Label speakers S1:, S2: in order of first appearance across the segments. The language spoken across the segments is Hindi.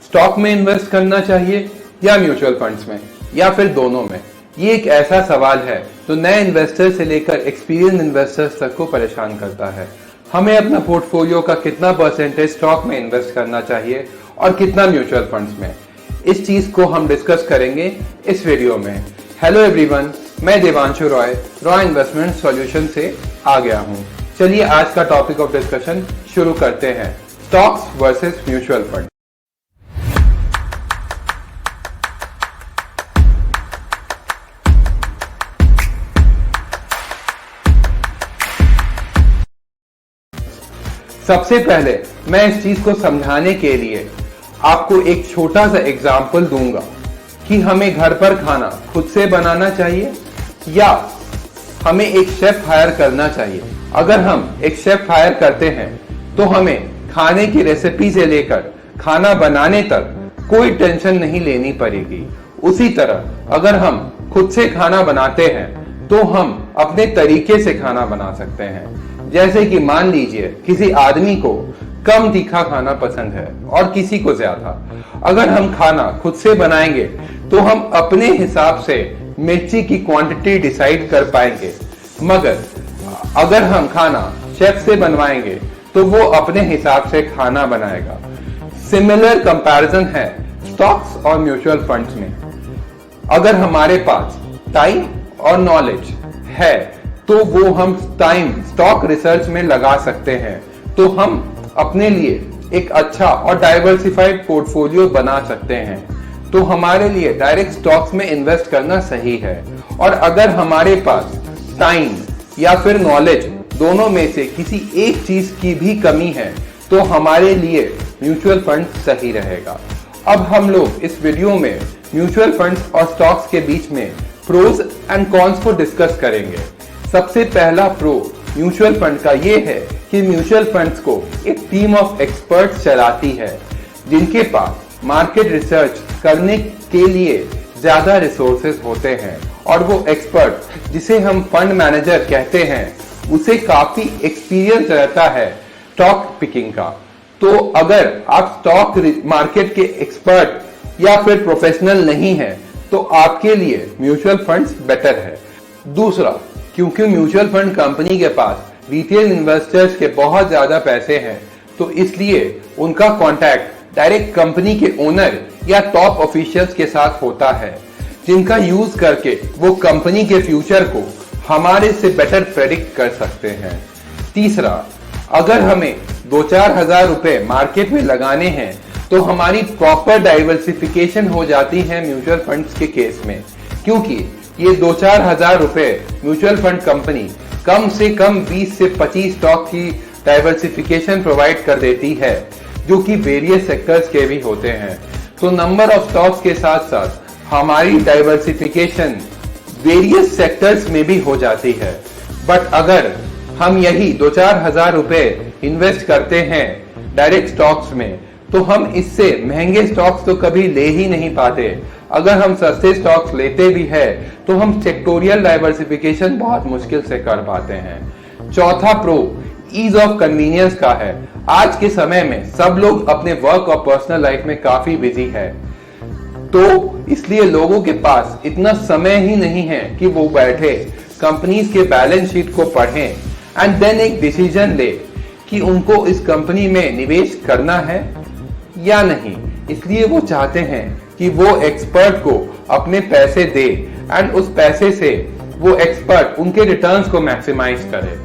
S1: स्टॉक में इन्वेस्ट करना चाहिए या म्यूचुअल फंड्स में या फिर दोनों में? ये एक ऐसा सवाल है जो नए इन्वेस्टर से लेकर एक्सपीरियंस इन्वेस्टर्स तक को परेशान करता है। हमें अपना पोर्टफोलियो का कितना परसेंटेज स्टॉक में इन्वेस्ट करना चाहिए और कितना म्यूचुअल फंड्स में, इस चीज को हम डिस्कस करेंगे इस वीडियो में। हेलो एवरीवन, मैं देवांशु रॉय इन्वेस्टमेंट सॉल्यूशन से आ गया हूँ। चलिए आज का टॉपिक ऑफ डिस्कशन शुरू करते हैं, स्टॉक्स वर्सेस म्यूचुअल फंड। सबसे पहले मैं इस चीज को समझाने के लिए आपको एक छोटा सा एग्जाम्पल दूंगा कि हमें घर पर खाना खुद से बनाना चाहिए या हमें एक शेफ हायर करना चाहिए। अगर हम एक शेफ हायर करते हैं तो हमें खाने की रेसिपी से लेकर खाना बनाने तक कोई टेंशन नहीं लेनी पड़ेगी। उसी तरह अगर हम खुद से खाना बनाते हैं तो हम अपने तरीके से खाना बना सकते हैं। जैसे कि मान लीजिए किसी आदमी को कम तीखा खाना पसंद है और किसी को ज्यादा। अगर हम खाना खुद से बनाएंगे तो हम अपने हिसाब से मिर्ची की क्वांटिटी डिसाइड कर पाएंगे, मगर अगर हम खाना शेफ से बनवाएंगे तो वो अपने हिसाब से खाना बनाएगा। सिमिलर कंपैरिजन है स्टॉक्स और म्यूचुअल फंड्स में। अगर हमारे पास टाइम और नॉलेज है तो वो हम टाइम स्टॉक रिसर्च में लगा सकते हैं, तो हम अपने लिए एक अच्छा और डाइवर्सिफाइड पोर्टफोलियो बना सकते हैं। तो हमारे लिए डायरेक्ट स्टॉक्स में इन्वेस्ट करना सही है। और अगर हमारे पास टाइम या फिर नॉलेज दोनों में से किसी एक चीज की भी कमी है तो हमारे लिए म्यूचुअल फंड सही रहेगा। अब हम लोग इस वीडियो में म्यूचुअल फंड्स और स्टॉक्स के बीच में प्रोज एंड कॉन्स को डिस्कस करेंगे। सबसे पहला प्रो म्यूचुअल फंड का ये है कि म्यूचुअल फंड्स को एक टीम ऑफ एक्सपर्ट्स चलाती है जिनके पास मार्केट रिसर्च करने के लिए ज्यादा रिसोर्सेज होते हैं, और वो एक्सपर्ट जिसे हम फंड मैनेजर कहते हैं उसे काफी एक्सपीरियंस रहता है स्टॉक पिकिंग का। तो अगर आप स्टॉक मार्केट के एक्सपर्ट या फिर प्रोफेशनल नहीं है तो आपके लिए म्यूचुअल फंड्स बेटर है। दूसरा, क्योंकि म्यूचुअल फंड कंपनी के पास रिटेल इन्वेस्टर्स के बहुत ज्यादा पैसे हैं तो इसलिए उनका कांटेक्ट डायरेक्ट कंपनी के ओनर या टॉप ऑफिशियल्स के साथ होता है, जिनका यूज करके वो कंपनी के फ्यूचर को हमारे से बेटर प्रेडिक्ट कर सकते हैं। तीसरा, अगर हमें 2-4 हजार रुपए मार्केट में लगाने हैं तो हमारी प्रॉपर डाइवर्सिफिकेशन हो जाती है म्यूचुअल फंड्स के केस में, क्योंकि ये 2-4 हजार रुपए म्यूचुअल फंड कंपनी कम से कम 20 से 25 स्टॉक की डाइवर्सिफिकेशन प्रोवाइड कर देती है, जो कि वेरियस सेक्टर्स के भी होते हैं। तो नंबर ऑफ स्टॉक्स के साथ साथ हमारी डाइवर्सिफिकेशन वेरियस सेक्टर्स में भी हो जाती है। बट अगर हम यही 2-4 हजार रुपए इन्वेस्ट करते हैं डायरेक्ट स्टॉक्स में तो हम इससे महंगे स्टॉक्स तो कभी ले ही नहीं पाते। अगर हम सस्ते स्टॉक्स लेते भी है तो हम सेक्टोरियल डाइवर्सिफिकेशन बहुत मुश्किल से कर पाते हैं। चौथा प्रो ईज ऑफ कन्वीनियंस का है। आज के समय में सब लोग अपने वर्क और पर्सनल लाइफ में काफी बिजी है, तो इसलिए लोगों के पास इतना समय ही नहीं है कि वो बैठे कंपनीज के बैलेंस शीट को पढ़ें एंड देन एक डिसीजन ले कि उनको इस कंपनी में निवेश करना है या नहीं। इसलिए वो चाहते हैं कि वो एक्सपर्ट को अपने पैसे दे एंड उस पैसे से वो एक्सपर्ट उनके रिटर्न्स को मैक्सिमाइज करे।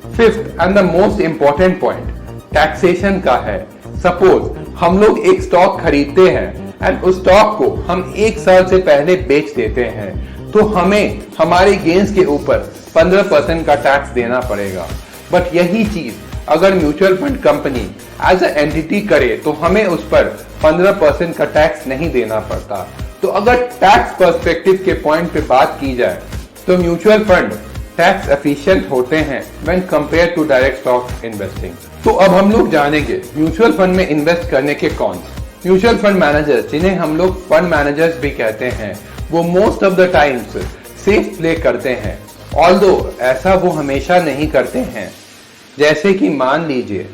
S1: Fifth and the most important point taxation का है। सपोज हम लोग एक स्टॉक खरीदते हैं एंड उस स्टॉक को हम 1 साल से पहले बेच देते हैं तो हमें हमारे गेन्स के ऊपर 15% का टैक्स देना पड़ेगा। बट यही चीज अगर mutual fund company as a entity करे तो हमें उस पर 15% का टैक्स नहीं देना पड़ता। तो अगर टैक्स पर्सपेक्टिव के पॉइंट पे बात की जाए तो म्यूचुअल फंड टैक्स एफिशिएंट होते हैं when compare to direct stock investing. तो अब हम लोग जानेंगे म्यूचुअल फंड में इन्वेस्ट करने के कॉन्स। म्यूचुअल फंड मैनेजर्स, जिन्हें हम लोग फंड मैनेजर्स भी कहते हैं, वो most of the times safe play करते हैं, ऑल्दो ऐसा वो हमेशा नहीं करते हैं। जैसे कि मान लीजिए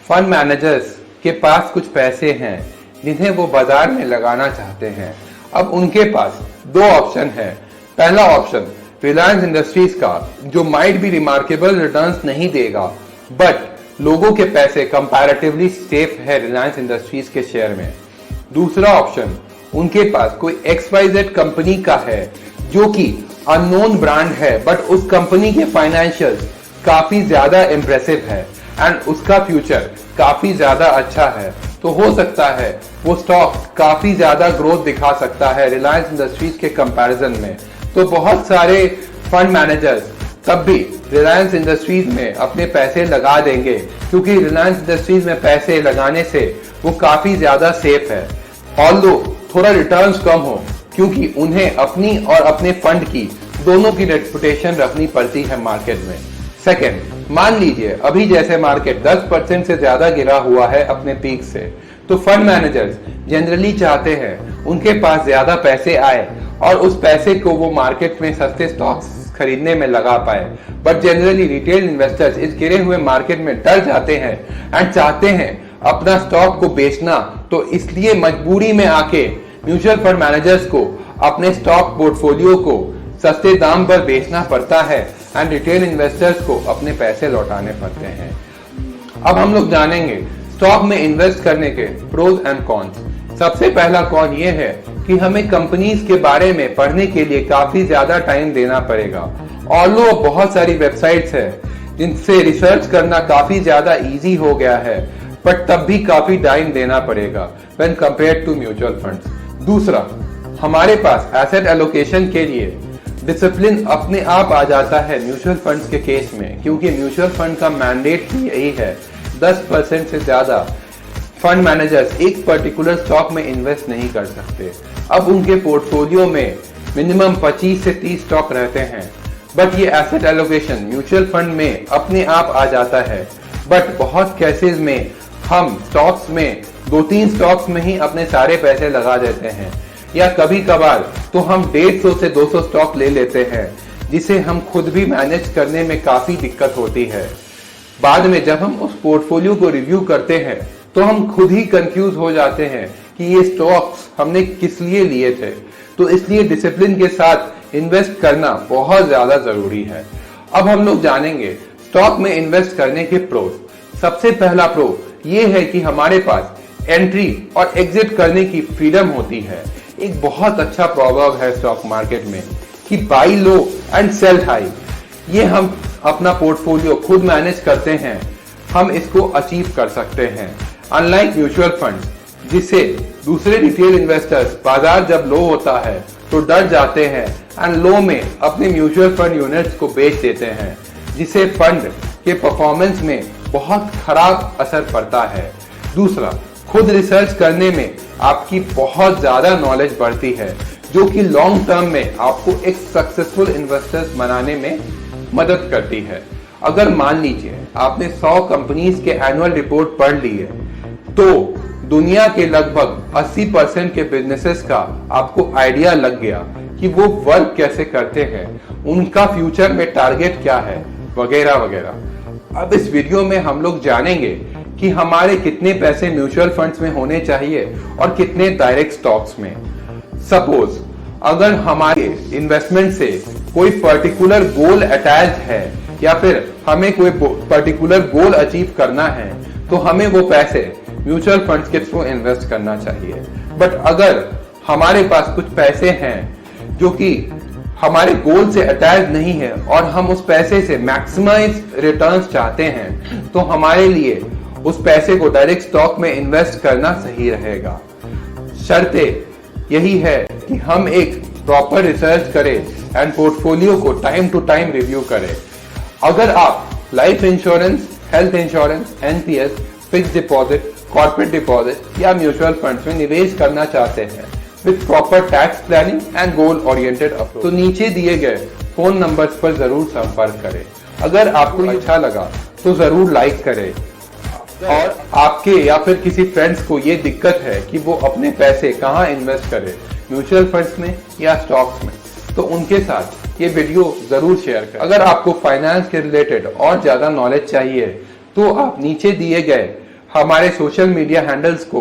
S1: फंड मैनेजर्स के पास कुछ पैसे हैं जिन्हें वो बाजार में लगाना चाहते हैं। अब उनके पास दो ऑप्शन है। पहला ऑप्शन रिलायंस इंडस्ट्रीज का, जो माइट भी रिमार्केबल रिटर्न्स नहीं देगा, बट लोगों के पैसे कंपैरेटिवली सेफ है रिलायंस इंडस्ट्रीज के शेयर में। दूसरा ऑप्शन उनके पास कोई XYZ कंपनी का है जो कि अननोन ब्रांड है, बट उस कंपनी के फाइनेंशियल्स काफी ज्यादा इंप्रेसिव है एंड उसका फ्यूचर काफी ज्यादा अच्छा है। तो हो सकता है वो स्टॉक काफी ज्यादा ग्रोथ दिखा सकता है रिलायंस इंडस्ट्रीज के कंपैरिजन में। तो बहुत सारे फंड मैनेजर्स तब भी रिलायंस इंडस्ट्रीज में अपने पैसे लगा देंगे, क्योंकि रिलायंस इंडस्ट्रीज में पैसे लगाने से वो काफी ज्यादा सेफ है, ऑल्दो थोड़ा रिटर्न्स कम हो, क्योंकि उन्हें अपनी और अपने फंड की दोनों की रेपुटेशन रखनी पड़ती है मार्केट में। सेकंड, मान लीजिए अभी जैसे मार्केट 10% से ज्यादा गिरा हुआ है अपने पीक से, तो फंड मैनेजर्स जनरली चाहते हैं उनके पास ज्यादा पैसे आए और उस पैसे को वो मार्केट में सस्ते स्टॉक्स खरीदने में लगा पाए। बट जनरली रिटेल इन्वेस्टर्स इस गिरे हुए मार्केट में डर जाते हैं एंड चाहते हैं अपना स्टॉक को बेचना, तो इसलिए मजबूरी में आके म्यूचुअल फंड मैनेजर्स को अपने स्टॉक पोर्टफोलियो को सस्ते दाम पर बेचना पड़ता है एंड रिटेल इन्वेस्टर्स को अपने पैसे लौटाने पड़ते हैं। अब हम लोग जानेंगे स्टॉक में इन्वेस्ट करने के प्रोज एंड कॉन्स। सबसे पहला कॉन ये है कि हमें कंपनीज के बारे में पढ़ने के लिए काफी ज्यादा टाइम देना पड़ेगा। ऑल्दो बहुत सारी वेबसाइट्स है जिनसे रिसर्च करना काफी ज्यादा इजी हो गया है, बट तब भी काफी टाइम देना पड़ेगा when compared to mutual funds. दूसरा, हमारे पास एसेट एलोकेशन के लिए डिसिप्लिन अपने आप आ जाता है म्यूचुअल फंड्स के केस में, क्योंकि म्यूचुअल फंड का मैंडेट ही यही है 10% से ज्यादा फंड मैनेजर्स एक पर्टिकुलर स्टॉक में इन्वेस्ट नहीं कर सकते। अब उनके पोर्टफोलियो में मिनिमम 25 से 30 स्टॉक रहते हैं, बट ये एसेट एलोकेशन म्यूचुअल फंड में अपने आप आ जाता है। बट बहुत केसेस में हम स्टॉक्स में 2-3 स्टॉक्स में ही अपने सारे पैसे लगा देते हैं, या कभी कभार तो हम 150 से 200 स्टॉक ले लेते हैं, जिसे हम खुद भी मैनेज करने में काफी दिक्कत होती है। बाद में जब हम उस पोर्टफोलियो को रिव्यू करते हैं तो हम खुद ही कंफ्यूज हो जाते हैं कि ये स्टॉक्स हमने किस लिए लिए थे। तो इसलिए डिसिप्लिन के साथ इन्वेस्ट करना बहुत ज्यादा जरूरी है। अब हम लोग जानेंगे स्टॉक में इन्वेस्ट करने के प्रोज। सबसे पहला प्रो ये है कि हमारे पास एंट्री और एग्जिट करने की फ्रीडम होती है। एक बहुत अच्छा प्रोवर्ब है स्टॉक मार्केट में कि buy low and sell high. ये हम अपना पोर्टफोलियो खुद मैनेज करते हैं, हम इसको अचीव कर सकते हैं। अनलाइक म्यूचुअल फंड, जिसे दूसरे रिटेल इन्वेस्टर्स बाजार जब लो होता है तो डर जाते हैं एंड लो में अपने म्यूचुअल फंड यूनिट्स को बेच देते हैं, जिसे फंड के परफॉर्मेंस में बहुत खराब असर पड़ता है। दूसरा, खुद रिसर्च करने में आपकी बहुत ज्यादा नॉलेज बढ़ती है, जो कि लॉन्ग टर्म में आपको एक सक्सेसफुल इन्वेस्टर्स बनाने में मदद करती है। अगर मान लीजिए आपने 100 कंपनीज के एनुअल रिपोर्ट पढ़ ली है, तो दुनिया के लगभग 80% के बिजनेसेस का आपको आइडिया लग गया कि वो वर्क कैसे करते हैं, उनका फ्यूचर में टारगेट क्या है, वगैरह वगैरह। अब इस वीडियो में हम लोग जानेंगे कि हमारे कितने पैसे म्यूचुअल फंड्स में होने चाहिए और कितने डायरेक्ट स्टॉक्स में। सपोज अगर हमारे इन्वेस्टमेंट से कोई पर्टिकुलर गोल अटैच है या फिर हमें कोई पर्टिकुलर गोल अचीव करना है, तो हमें वो पैसे म्यूचुअल फंड्स के थ्रू इन्वेस्ट करना चाहिए। बट अगर हमारे पास कुछ पैसे हैं जो कि हमारे गोल से अटैच नहीं है और हम उस पैसे से मैक्सिमाइज रिटर्न्स चाहते हैं, तो हमारे लिए उस पैसे को डायरेक्ट स्टॉक में इन्वेस्ट करना सही रहेगा। शर्ते यही है कि हम एक प्रॉपर रिसर्च करें एंड पोर्टफोलियो को टाइम टू टाइम रिव्यू करें। अगर आप life insurance, health insurance, NPS, fix deposit, corporate deposit या म्यूचुअल फंड्स में निवेश करना चाहते हैं with proper tax planning and goal oriented approach, तो नीचे दिए गए फोन नंबर्स पर जरूर संपर्क करें। अगर आपको अच्छा लगा तो जरूर लाइक करें, और आपके या फिर किसी फ्रेंड्स को ये दिक्कत है कि वो अपने पैसे कहाँ इन्वेस्ट करें, म्यूचुअल फंड्स में या स्टॉक्स में, तो उनके साथ ये वीडियो जरूर शेयर करें। अगर आपको फाइनेंस के रिलेटेड और ज्यादा नॉलेज चाहिए तो आप नीचे दिए गए हमारे सोशल मीडिया हैंडल्स को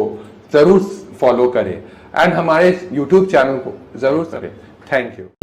S1: जरूर फॉलो करें एंड हमारे यूट्यूब चैनल को जरूर करें। Thank you.